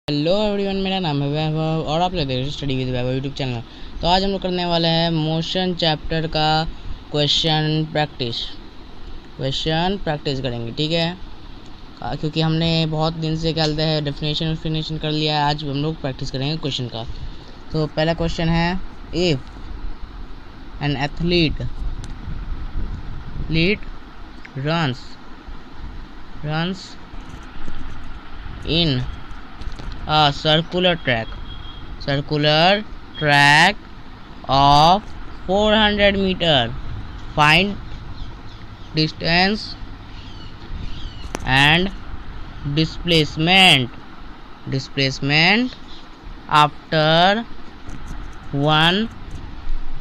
Hello everyone, मेरा नाम है वैभव और आप लोग देख रहे हैं study with Vaibhav YouTube channel. तो आज हम लोग करने वाले हैं मोशन चैप्टर का क्वेश्चन प्रैक्टिस करेंगे, ठीक है। क्योंकि हमने बहुत दिन से क्या है डेफिनेशन फिनिशन कर लिया है, आज हम लोग प्रैक्टिस करेंगे क्वेश्चन का। तो पहला क्वेश्चन है, if N athlete runs in a circular track of 400 meter, find distance and displacement after one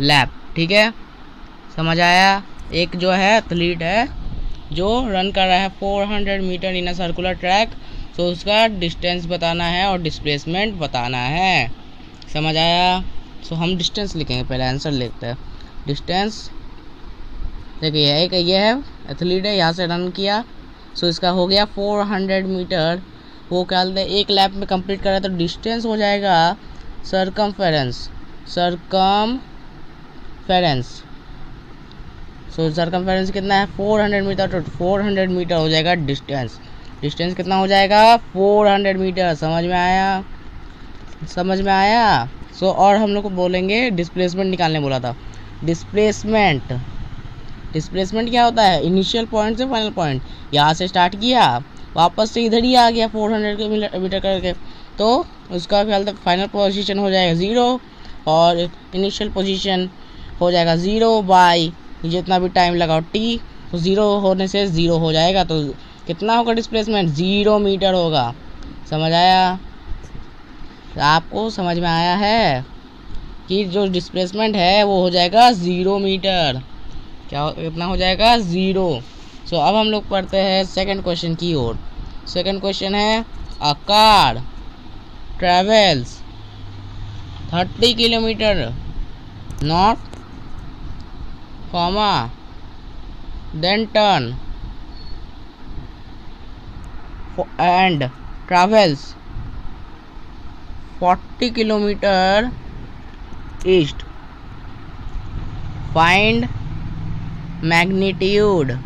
lap। ठीक है, समझ आया। एक जो है एथलीट है जो रन कर रहा है 400 metre in a circular track, तो उसका डिस्टेंस बताना है और डिस्प्लेसमेंट बताना है। समझ आया। सो हम डिस्टेंस लिखेंगे, पहले आंसर लिखते हैं। डिस्टेंस देखिए, एक ये है एथलीट है, यहाँ से रन किया, सो इसका हो गया 400 मीटर। वो क्या बोलते हैं, एक लैप में कंप्लीट कर रहा है, तो डिस्टेंस हो जाएगा सरकमफेरेंस। सो सरकमफेरेंस कितना है, 400 मीटर, तो 400 मीटर हो जाएगा डिस्टेंस कितना हो जाएगा, 400 मीटर। समझ में आया। सो और हम लोग को बोलेंगे डिस्प्लेसमेंट निकालने बोला था। डिस्प्लेसमेंट क्या होता है, इनिशियल पॉइंट से फाइनल पॉइंट, यहाँ से स्टार्ट किया, वापस से इधर ही आ गया 400 मीटर करके, तो उसका क्या फाइनल पोजीशन हो जाएगा 0 और इनिशियल पोजीशन हो जाएगा 0 बाई जितना भी टाइम लगाओ t, तो 0 होने से 0 हो जाएगा, तो कितना होगा डिस्प्लेसमेंट, 0 मीटर होगा। समझ आया। आपको समझ में आया है कि जो डिस्प्लेसमेंट है वो हो जाएगा 0 मीटर। कितना हो जाएगा, 0। सो अब हम लोग पढ़ते हैं सेकंड क्वेश्चन की ओर। सेकंड क्वेश्चन है, a car travels 30 kilometre north, then turn and travels 40 kilometer east. Find magnitude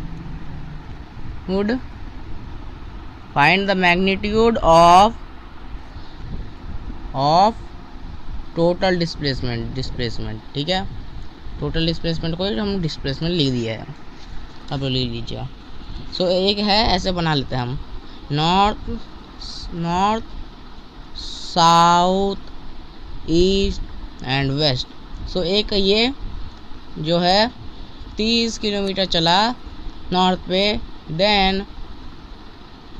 of total displacement। ठीक है, टोटल डिस्प्लेसमेंट को हम डिस्प्लेसमेंट लिख दिया है, अब लिख लीजिए। सो एक है, ऐसे बना लेते हैं हम, north south east and west. So एक ये जो है 30 किलोमीटर चला नॉर्थ पे, देन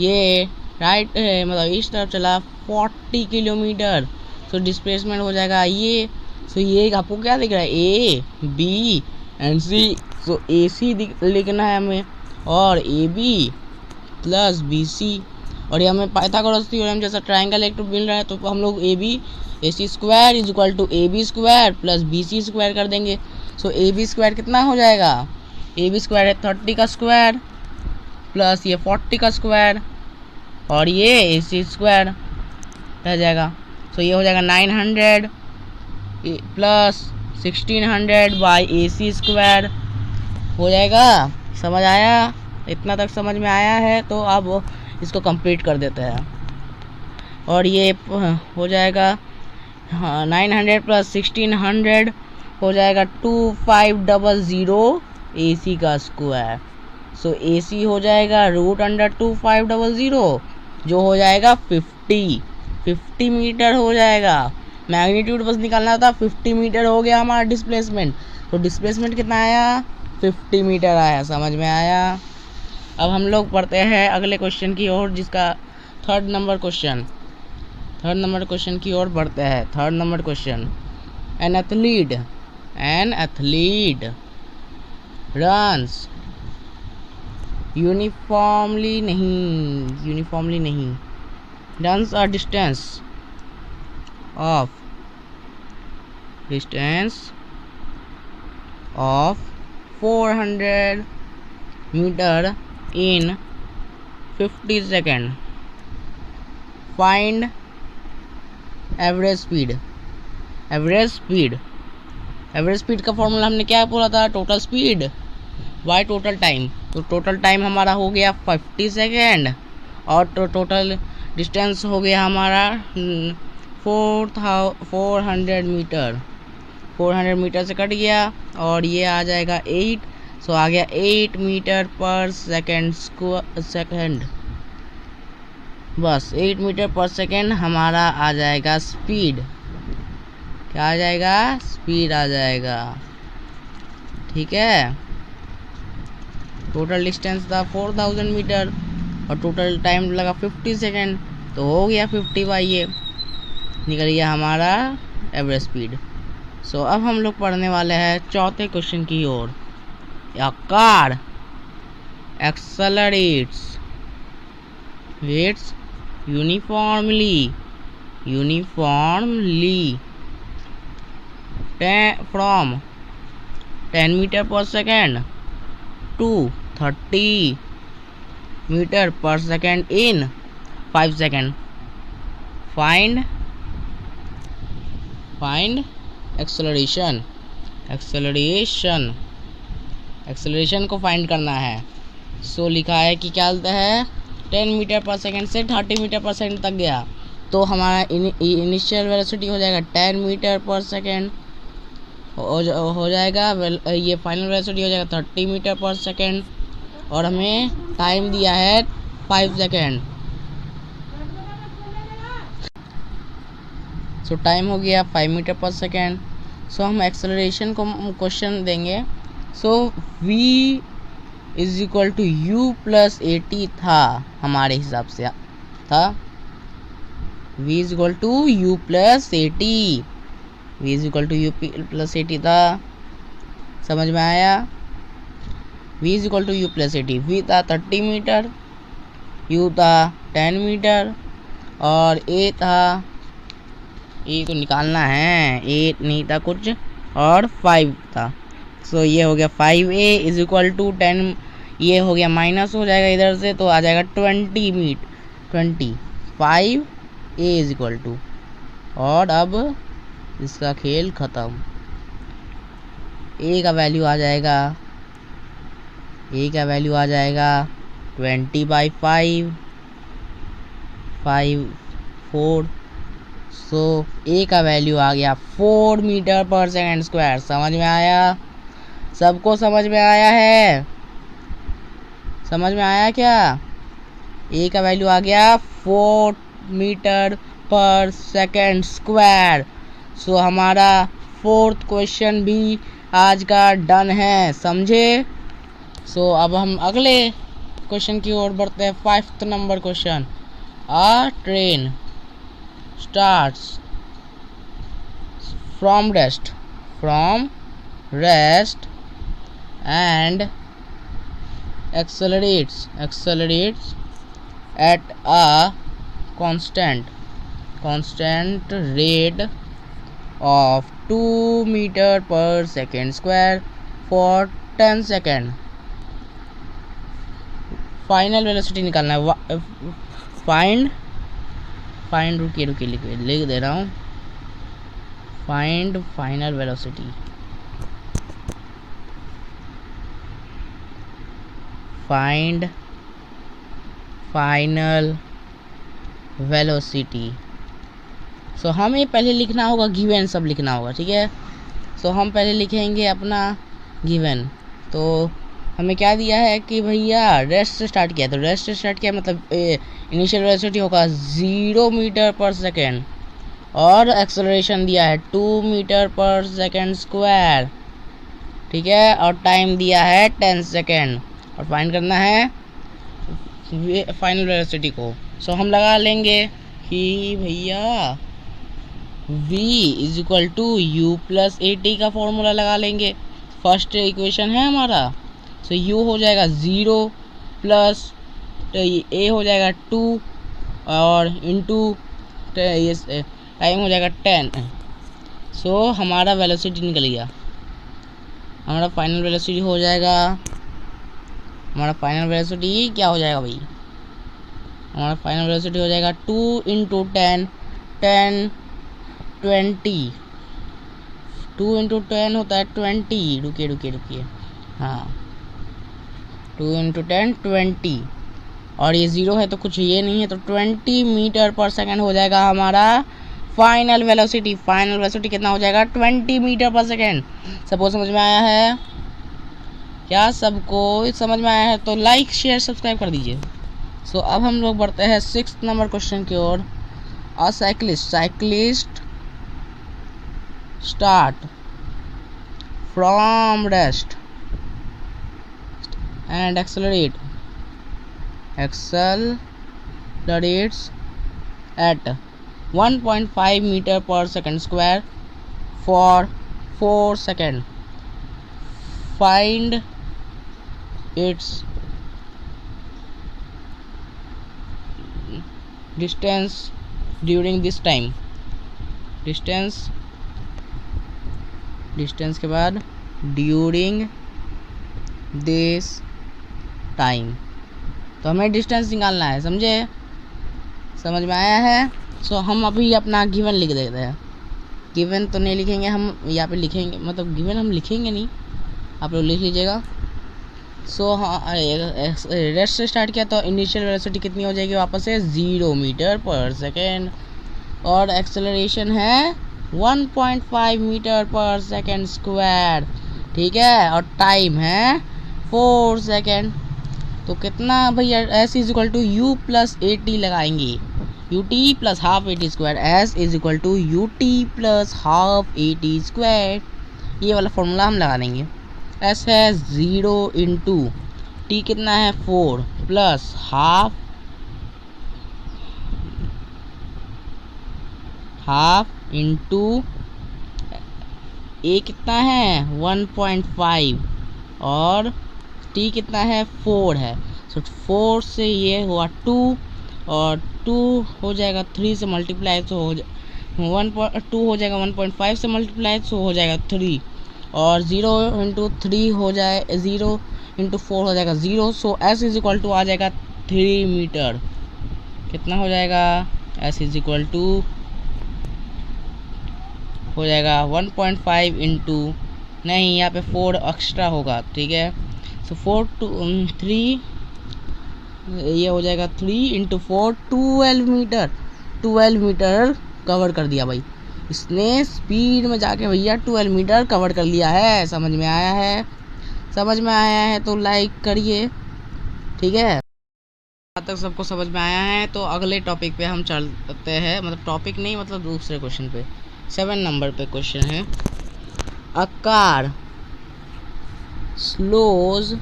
ये राइट मतलब ईस्ट तरफ चला 40 किलोमीटर। सो डिस्प्लेसमेंट हो जाएगा ये। सो ये आपको क्या दिख रहा है, ए बी एंड सी। सो ए सी लिखना है हमें, और A B plus B C, और ये हमें पाइथागोरस थ्योरम जैसा ट्रायंगल एक मिल रहा है, तो हम लोग A C square is equal to A B square plus B C square कर देंगे। सो ए बी स्क्वायर कितना हो जाएगा, ए बी स्क्वायर है 30 का स्क्वायर प्लस ये 40 का स्क्वायर, और ये ए सी स्क्वायर रह जाएगा। सो ये हो जाएगा 900 plus 1600 by A C square हो जाएगा। समझ आया, इतना तक समझ में आया है। तो अब इसको कंप्लीट कर देते हैं, और ये हो जाएगा 900 प्लस 1600 हो जाएगा 2500 ए सी का स्क्वायर। सो ए सी हो जाएगा √2500, जो हो जाएगा 50 मीटर हो जाएगा। मैग्नीट्यूड बस निकालना था, 50 मीटर हो गया हमारा डिस्प्लेसमेंट। तो डिस्प्लेसमेंट कितना आया, 50 मीटर आया। समझ में आया। अब हम लोग पढ़ते हैं अगले क्वेश्चन की ओर, जिसका थर्ड नंबर क्वेश्चन की ओर बढ़ते हैं। Third number question, an athlete runs uniformly नहीं runs a distance of 400 meter in 50 seconds. Find average speed, average speed, average speed का फॉर्मूला हमने क्या बोला था, total speed by total time. तो टोटल टाइम हमारा हो गया 50 सेकेंड और टोटल डिस्टेंस हो गया हमारा 400 मीटर, 400 मीटर से कट गया और ये आ जाएगा 8, सो आ गया 8 मीटर पर सेकेंड, बस 8 मीटर पर सेकेंड हमारा आ जाएगा स्पीड। क्या आ जाएगा, स्पीड आ जाएगा। ठीक है, टोटल डिस्टेंस था 4000 मीटर और टोटल टाइम लगा 50 सेकेंड, तो हो गया 50 बाई ये, निकल गया हमारा एवरेज स्पीड। सो अब हम लोग पढ़ने वाले हैं चौथे क्वेश्चन की ओर। A car accelerates uniformly from 10 meter per second to 30 meter per second in 5 seconds. Find acceleration को फाइंड करना है। सो लिखा है कि क्या होता है, 10 मीटर पर सेकेंड से 30 मीटर पर सेकेंड तक गया, तो हमारा इनिशियल वेलोसिटी हो जाएगा 10 मीटर पर सेकेंड हो जाएगा, ये फाइनल वेलोसिटी हो जाएगा 30 मीटर पर सेकेंड और हमें टाइम दिया है 5 सेकेंड। सो टाइम हो गया 5 मीटर पर सेकेंड। सो हम एक्सेलरेशन को क्वेश्चन देंगे। So v is equal to u plus A T था, हमारे हिसाब से था v is equal to u plus A T, v is equal to u plus A T था, समझ में आया। v is equal to u plus A T, v था 30 मीटर, u था 10 मीटर और a था, ए तो निकालना है, 8 नहीं था कुछ और 5 था। सो ये हो गया 5a इज इक्वल टू 10, ये हो गया माइनस हो जाएगा इधर से, तो आ जाएगा 20 5a इज इक्वल टू, और अब इसका खेल ख़त्म। a का वैल्यू आ जाएगा, a का वैल्यू आ जाएगा 20/5 4। सो a का वैल्यू आ गया 4 मीटर पर सेकेंड स्क्वायर। समझ में आया, सबको समझ में आया है, समझ में आया क्या। a का वैल्यू आ गया 4 मीटर पर सेकेंड स्क्वायर। सो हमारा 4th क्वेश्चन भी आज का डन है, समझे। सो अब हम अगले क्वेश्चन की ओर बढ़ते हैं। 5th number question, a train starts from rest and accelerates at a constant rate of 2 meter per second square for 10 seconds. Final velocity निकालना है। फाइंड रुकिए लिख दे रहा हूँ, find final velocity. Find final velocity. So हमें पहले लिखना होगा गिवन, सब लिखना होगा, ठीक है। सो हम पहले लिखेंगे अपना गिवन। तो हमें क्या दिया है कि भैया रेस्ट से स्टार्ट किया, तो रेस्ट से स्टार्ट किया मतलब इनिशियल वेलोसिटी होगा 0 मीटर पर सेकेंड और एक्सेलरेशन दिया है 2 मीटर पर सेकेंड स्क्वायर, ठीक है, और टाइम दिया है 10 सेकेंड और फाइंड करना है फाइनल वेलोसिटी को। सो हम लगा लेंगे कि भैया v is equal to U plus A T का फॉर्मूला लगा लेंगे, फर्स्ट इक्वेशन है हमारा। सो u हो जाएगा 0 प्लस a हो जाएगा 2 और इंटू ये टाइम हो जाएगा 10। सो हमारा वेलोसिटी निकल गया, हमारा फाइनल वेलोसिटी हो जाएगा, हमारा फाइनल वेलोसिटी क्या हो जाएगा भाई, हमारा फाइनल वेलोसिटी हो जाएगा 2 × 10 20, 2 × 10 होता है 20। रुकिए, हाँ 2 × 10 20, और ये 0 है तो कुछ ये नहीं है, तो 20 मीटर पर सेकेंड हो जाएगा हमारा फाइनल वेलोसिटी। फाइनल वेलोसिटी कितना हो जाएगा? 20 मीटर पर सेकेंड। सबको समझ में आया है? क्या सबको समझ में आया है? तो लाइक शेयर सब्सक्राइब कर दीजिए। सो अब हम लोग बढ़ते हैं 6th नंबर क्वेश्चन की ओर। A cyclist start from rest and accelerates at 1.5 meter per second square for 4 seconds. Find its distance during this time. distance के बाद during this time, तो हमें डिस्टेंस निकालना है, समझे? समझ में आया है? सो हम अभी अपना गिवन लिख देते हैं। गिवन तो नहीं लिखेंगे हम, यहाँ पे लिखेंगे, मतलब गिवन हम लिखेंगे नहीं, आप लोग लिख लीजिएगा। सो हाँ, रेस्ट से स्टार्ट किया तो इनिशियल वेलोसिटी कितनी हो जाएगी? वापस से 0 मीटर पर सेकेंड, और एक्सेलरेशन है 1.5 मीटर पर सेकेंड स्क्वायर, ठीक है, और टाइम है 4 सेकेंड। तो कितना भैया? S = U + AT लगाएंगे, UT + half AT square. S = UT + half AT square, ये वाला फॉर्मूला हम लगा देंगे। S है 0 × T कितना है 4 + हाफ × A कितना है 1.5 और T कितना है 4 है। सो 4 से ये हुआ 2, और 2 हो जाएगा 3 से मल्टीप्लाई, तो हो 2 हो जाएगा 1.5 से मल्टीप्लाई, तो हो जाएगा 3, और 0 × 3 हो जाए 0 × 4 हो जाएगा 0। सो S = आ जाएगा 3 मीटर। कितना हो जाएगा? S = हो जाएगा 1.5 × नहीं, यहाँ पे 4 एक्स्ट्रा होगा, ठीक है। सो 4 to 3, ये हो जाएगा 3 × 4 12 मीटर। 12 मीटर कवर कर दिया भाई इसने, स्पीड में जाके भैया 12 मीटर कवर कर लिया है। समझ में आया है? समझ में आया है तो लाइक करिए, ठीक है। यहाँ तक सबको समझ में आया है तो अगले टॉपिक पे हम चलते हैं, मतलब टॉपिक नहीं, मतलब दूसरे क्वेश्चन पे। 7 नंबर पे क्वेश्चन है, a car slows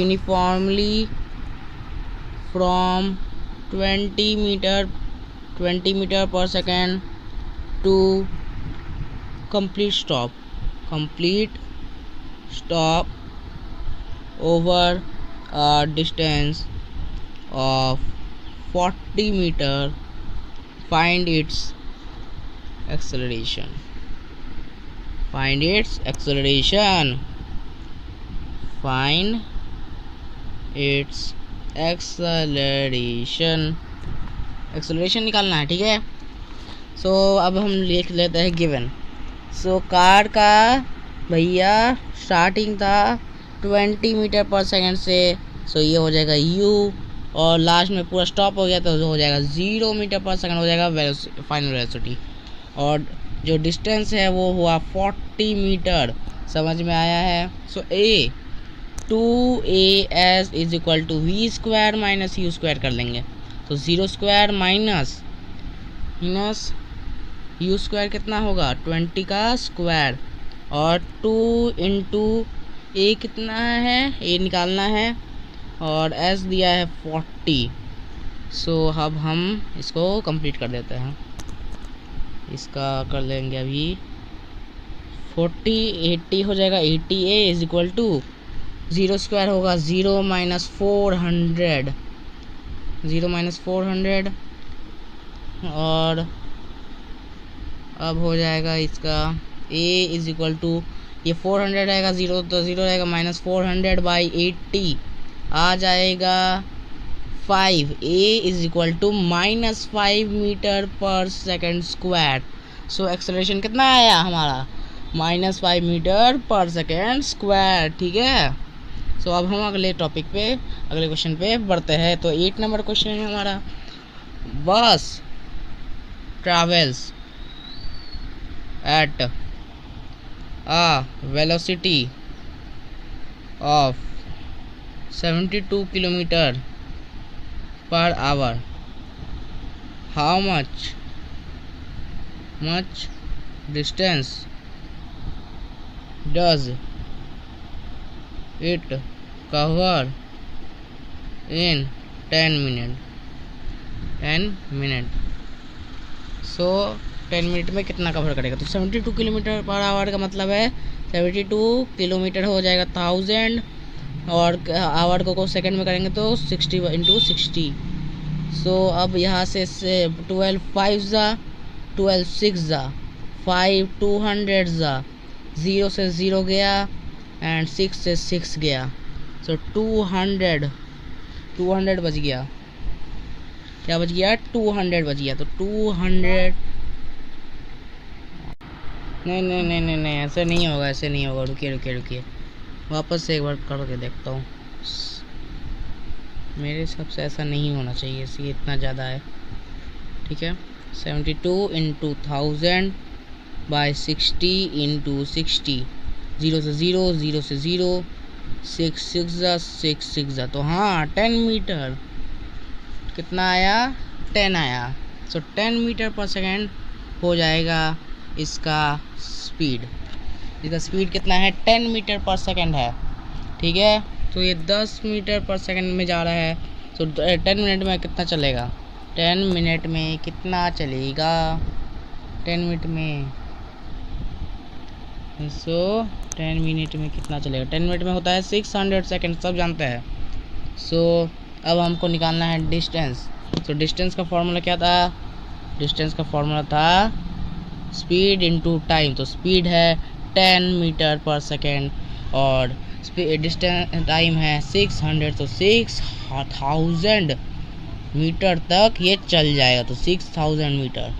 uniformly from 20 meter per second to complete stop over a distance of 40 meter. Find its acceleration. Find its acceleration. Acceleration निकालना है, ठीक है। सो अब हम लिख लेते हैं गिवन। सो कार का भैया स्टार्टिंग था 20 मीटर पर सेकेंड से, सो ये हो जाएगा U, और लास्ट में पूरा स्टॉप हो गया तो हो जाएगा 0 मीटर पर सेकेंड हो जाएगा फाइनल वेलोसिटी, और जो डिस्टेंस है वो हुआ 40 मीटर। समझ में आया है? सो 2AS = V² - U² कर लेंगे, तो 0² माइनस U² कितना होगा 20 का स्क्वायर, और 2 × A कितना है, A निकालना है, और S दिया है 40। सो अब हम इसको कंप्लीट कर देते हैं, इसका कर लेंगे अभी 40 80 हो जाएगा। 80A = 0² होगा 0 - 400, 0 - 400, और अब हो जाएगा इसका A = ये 400 रहेगा 0 तो 0 रहेगा -400/80 आ जाएगा 5, ए इज इक्वल टू -5 मीटर पर सेकेंड स्क्वायर। सो एक्सेलरेशन कितना आया हमारा, -5 मीटर पर सेकेंड स्क्वायर। ठीक है, सो अब हम अगले टॉपिक पे, अगले क्वेश्चन पे बढ़ते हैं। तो 8 नंबर क्वेश्चन है हमारा, बस travels at a velocity of 72 kilometer per hour. How much distance does it cover in 10 minutes? So 10 minute में कितना कवर करेगा, तो 72 किलोमीटर पर आवर का मतलब है 72 किलोमीटर हो जाएगा 1000, और आवर को सेकंड में करेंगे तो 60 × 60। सो अब यहाँ से 12 5 ज़ा, 12 6 ज़ा, 5 200 ज़ा, 0 से 0 गया एंड 6 से 6 गया। सो 200 बच गया, क्या बच गया, 200 बच गया। तो 200, नहीं ऐसे नहीं होगा, ऐसे नहीं होगा। रुकिए वापस से एक बार करके देखता हूँ। मेरे हिसाब से ऐसा नहीं होना चाहिए, ये इतना ज़्यादा है। ठीक है, 72 × 1000 बाय 60 × 60, 0 से 0, 0 से 0, 6 6 ज़ा, 6 6 ज़ा। तो हाँ 10 मीटर कितना आया, 10 आया। सो 10 मीटर पर सेकेंड हो जाएगा इसका स्पीड। इसका स्पीड कितना है, 10 मीटर पर सेकेंड है। ठीक है, तो ये 10 मीटर पर सेकेंड में जा रहा है। सो 10 मिनट में कितना चलेगा, 10 मिनट में कितना चलेगा, 10 मिनट में, सो 10 मिनट में कितना चलेगा, 10 मिनट में होता है 600 सेकेंड, सब जानते हैं। सो अब हमको निकालना है डिस्टेंस। तो डिस्टेंस का फॉर्मूला क्या था, डिस्टेंस का फॉर्मूला था स्पीड इनटू टाइम। तो स्पीड है 10 मीटर पर सेकेंड और डिस्टेंस टाइम है 600, तो 6000 मीटर तक ये चल जाएगा। तो 6000 मीटर,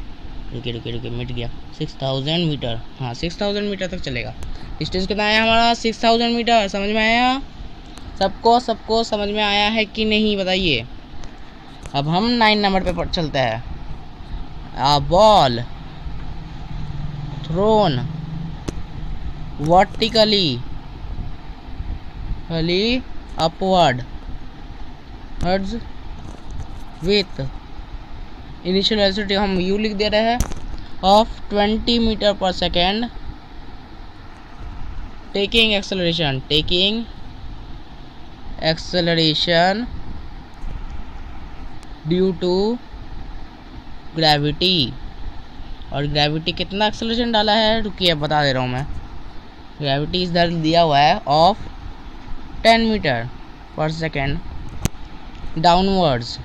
रुकिए मिट गया, 6000 मीटर, हाँ 6000 मीटर तक चलेगा। डिस्टेंस कितना आया हमारा, 6000 मीटर। समझ में आया सबको समझ में आया है कि नहीं बताइए। अब हम 9 नंबर पे चलते हैं। A ball thrown vertically upward with initial velocity, हम यू लिख दे रहे हैं, ऑफ 20 मीटर पर second, taking acceleration due to gravity. और ग्रेविटी कितना एक्सेलरेशन डाला है, रुकिए बता दे रहा हूँ मैं। ग्रेविटी इधर दिया हुआ है ऑफ 10 मीटर पर सेकेंड डाउनवर्ड्स,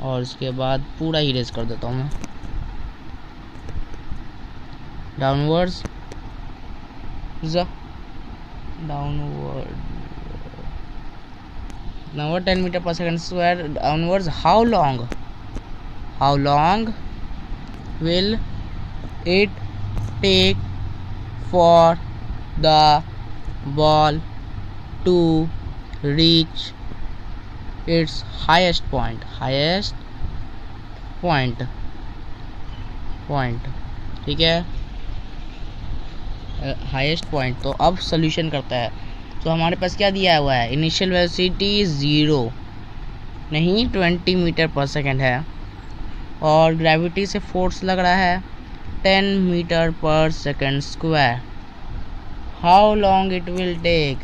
और उसके बाद पूरा इरेज कर देता हूँ मैं, डाउनवर्ड्स 10 मीटर पर second square downwards. How long will it take for the ball to reach its highest point, ठीक है, हाईएस्ट पॉइंट। तो अब सोल्यूशन करता है। तो हमारे पास क्या दिया हुआ है, इनिशियल वेलोसिटी 0 नहीं 20 मीटर पर सेकेंड है, और ग्रेविटी से फोर्स लग रहा है 10 मीटर पर second square. How long it will take,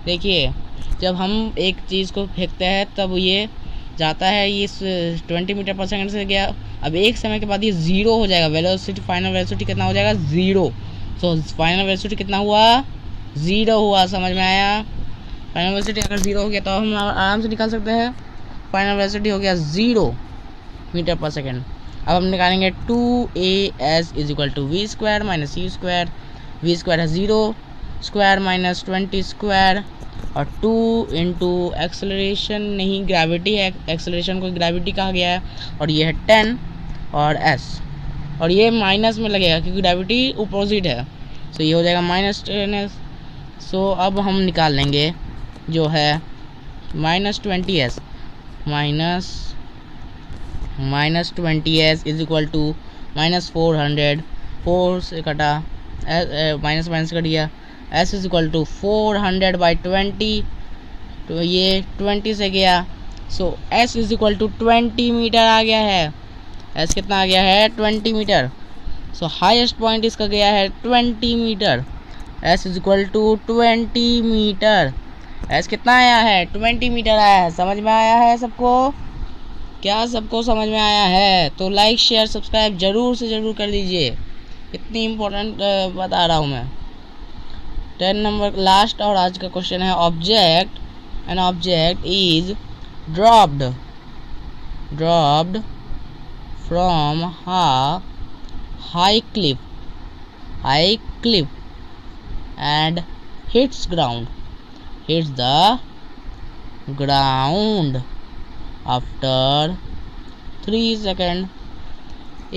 देखिए जब हम एक चीज़ को फेंकते हैं तब ये जाता है, ये 20 मीटर पर सेकेंड से गया, अब एक समय के बाद ये 0 हो जाएगा। वेलोसिटी, फाइनल वेलोसिटी कितना हो जाएगा, 0। सो फाइनल वेलोसिटी कितना हुआ, 0 हुआ। समझ में आया, फाइनल वेलोसिटी अगर 0 हो गया तो हम आराम से निकाल सकते हैं। फाइनल वेलोसिटी हो गया 0 मीटर पर सेकेंड। अब हम निकालेंगे 2as is equal to v square minus u square. v square है 0 स्क्वायर माइनस 20 स्क्वायर, और 2 इंटू एक्सेलरेशन नहीं ग्रेविटी है, एक्सेलरेशन को ग्रेविटी कहा गया है, और ये है 10 और s, और ये माइनस में लगेगा क्योंकि ग्रेविटी अपोजिट है, सो ये हो जाएगा -10s। सो अब हम निकाल लेंगे जो है -20s -20s is equal to -400, 4 से कटा माइनस माइनस कट गया, s इज इक्वल टू 400/20, तो ये 20 से गया, so s is equal to 20 metre आ गया है। s कितना आ गया है 20 मीटर। सो हाईएस्ट पॉइंट इसका गया है 20 metre. s is equal to 20 metre. s कितना आया है 20 मीटर आया है। समझ में आया है सबको? क्या सबको समझ में आया है? तो लाइक शेयर सब्सक्राइब ज़रूर से ज़रूर कर दीजिए, इतनी इम्पोर्टेंट बता रहा हूँ मैं। 10 नंबर लास्ट और आज का क्वेश्चन है object, an object is dropped from high Cliff and hits the ground after 3 seconds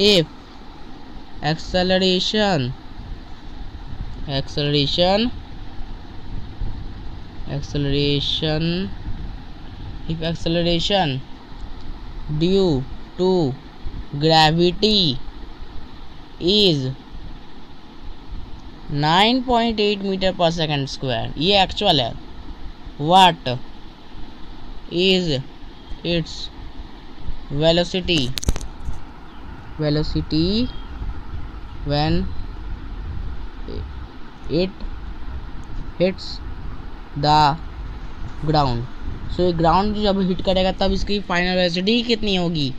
if acceleration due to gravity is 9.8 metre पर सेकेंड स्क्वायर, ये एक्चुअल है। What is its velocity when it hits the ground. So ये ground जब hit करेगा तब इसकी final velocity कितनी होगी।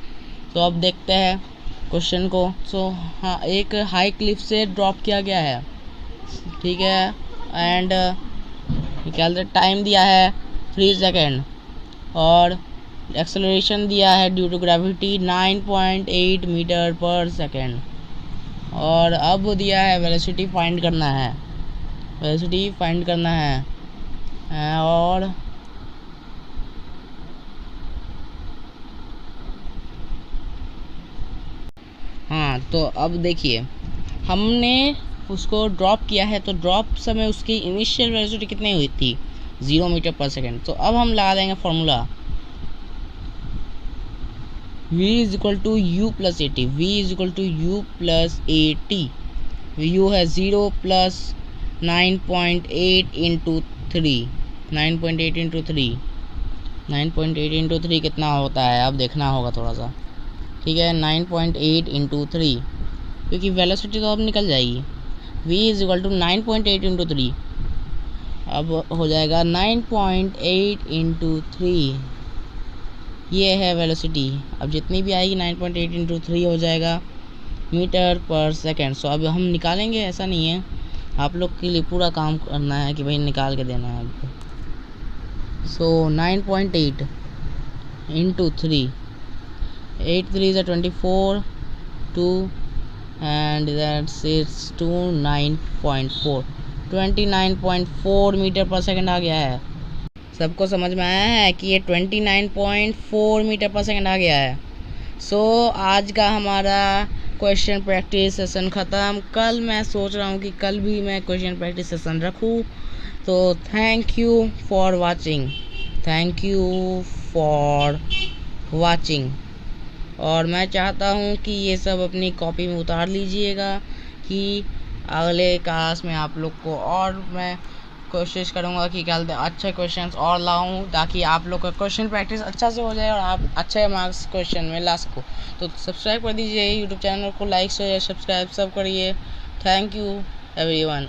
तो अब देखते हैं क्वेश्चन को। सो हाँ, एक हाई क्लिफ से ड्रॉप किया गया है, ठीक है, एंड कैलकुलेट टाइम दिया है 3 सेकेंड और एक्सेलरेशन दिया है ड्यू टू ग्रेविटी 9.8 मीटर पर सेकेंड, और अब दिया है वेलोसिटी फाइंड करना है, और हाँ, तो अब देखिए हमने उसको ड्रॉप किया है, तो ड्रॉप समय उसकी इनिशियल वेलोसिटी कितनी हुई थी 0 मीटर पर सेकेंड। तो अब हम लगा देंगे formula v is equal to U plus A T. u है 0 प्लस 9.8 इंटू 3, 9.8 इंटू 3 कितना होता है अब देखना होगा थोड़ा सा, ठीक है। 9.8 इंटू 3, क्योंकि वेलोसिटी तो अब निकल जाएगी। v is equal to 9.8 into 3, अब हो जाएगा 9.8 इंटू 3, ये है वेलोसिटी। अब जितनी भी आएगी 9.8 इंटू 3 हो जाएगा मीटर पर सेकेंड। सो अब हम निकालेंगे, ऐसा नहीं है, आप लोग के लिए पूरा काम करना है कि भाई निकाल के देना है आपको। सो 9.8 into 3, 8 3 is 24, 2 and that's it's 29.4 metre पर सेकंड आ गया है। सबको समझ में आया है कि ये 29.4 मीटर पर सेकंड आ गया है। सो आज का हमारा क्वेश्चन प्रैक्टिस सेशन ख़त्म। कल मैं सोच रहा हूँ कि कल भी मैं क्वेश्चन प्रैक्टिस सेशन रखूँ। तो थैंक यू फॉर वाचिंग, और मैं चाहता हूँ कि ये सब अपनी कॉपी में उतार लीजिएगा कि अगले क्लास में आप लोग को, और मैं कोशिश करूँगा कि कल अच्छे क्वेश्चंस और लाऊं ताकि आप लोग का क्वेश्चन प्रैक्टिस अच्छा से हो जाए और आप अच्छे मार्क्स क्वेश्चन में ला सको। तो सब्सक्राइब कर दीजिए यूट्यूब चैनल को, लाइक शेयर सब्सक्राइब सब करिए। Thank you everyone.